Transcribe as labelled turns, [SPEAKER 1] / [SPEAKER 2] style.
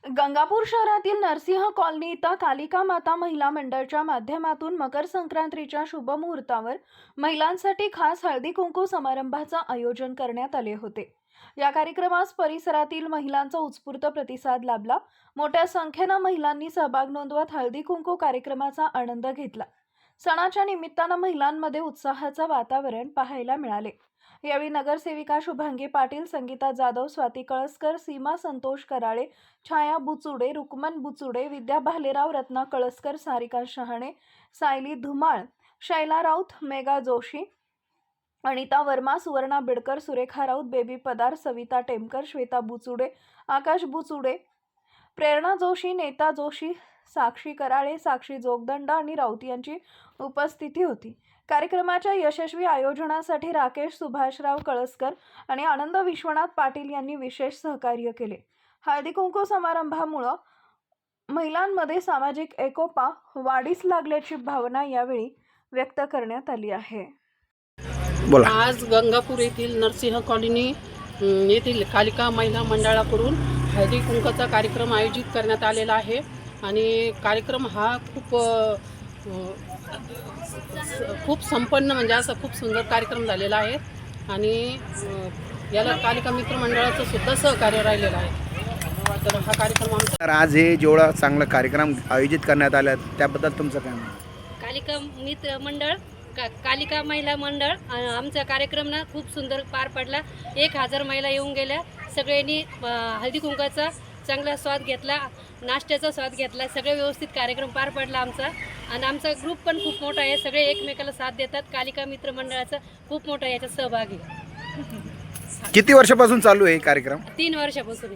[SPEAKER 1] गंगापूर शहरातील नरसिंह कॉलनी इथं कालिका माता महिला मंडळाच्या माध्यमातून मकर संक्रांतीच्या शुभ मुहूर्तावर महिलांसाठी खास हळदी कुंकू समारंभाचं आयोजन करण्यात आले होते। या कार्यक्रमास परिसरातील महिलांचा उत्स्फूर्त प्रतिसाद लाभला। मोठ्या संख्येने महिलांनी सहभाग नोंदवत हळदी कुंकू कार्यक्रमाचा आनंद घेतला। सणाच्या निमित्तानं महिलांमध्ये उत्साहाचं वातावरण पाहायला मिळाले। यावेळी नगरसेविका शुभांगी पाटील, संगीता जाधव, स्वाती कळसकर, सीमा संतोष कराळे, छाया बुचुडे, रुक्मन बुचुडे, विद्या भालेराव, रत्ना कळसकर, सारिका शहाणे, सायली धुमाळ, शैला राऊत, मेघा जोशी, अनिता वर्मा, सुवर्णा बिडकर, सुरेखा राऊत, बेबी पदार, सविता टेमकर, श्वेता बुचुडे, आकाश बुचुडे, प्रेरणा जोशी, नेता जोशी, साक्षी कराळे, साक्षी जोगदंड आणि राऊत यांची उपस्थिती होती। कार्यक्रमाच्या यशस्वी आयोजनासाठी राकेश सुभाषराव कळसकर आणि आनंद विश्वनाथ पाटील यांनी विशेष सहकार्य केले। हळदी कुंकू समारंभामुळे महिलांमध्ये सामाजिक एकोपा वाढीस लागल्याची भावना यावेळी व्यक्त करण्यात आली आहे।
[SPEAKER 2] आज गंगापूर येथील नरसिंह कॉलनी येथील कालिका महिला मंडळाकडून हळदी कुंकाचा कार्यक्रम आयोजित करण्यात आलेला आहे आणि कार्यक्रम हा खूप संपन्न म्हणजे असा खूप सुंदर कार्यक्रम झालेला आहे आणि याला कालिका मित्र मंडळाचं सुद्धा सहकार्य राहिलेलं आहे। तर हा कार्यक्रम आमचा
[SPEAKER 3] आज हे जेवढा चांगला कार्यक्रम आयोजित करण्यात आला त्याबद्दल तुमचं काय म्हणणं?
[SPEAKER 4] कालिका मित्र मंडळ कालिका महिला मंडळ आमचा कार्यक्रम ना खूप सुंदर पार पडला। 1000 महिला येऊन गेल्या। सगळ्यांनी हळदी कुंकाचा चांगला स्वाद घेतला, नाश्त्याचा स्वाद घेतला। सगळे व्यवस्थित कार्यक्रम पार पडला आमचा आणि आमचा ग्रुप पण खूप मोठा आहे। सगळे एकमेकाला साथ देतात। कालिका मित्र मंडळाचा खूप मोठा याच्यात सहभाग आहे।
[SPEAKER 3] किती वर्षापासून चालू आहे कार्यक्रम?
[SPEAKER 4] 3 वर्षापासून।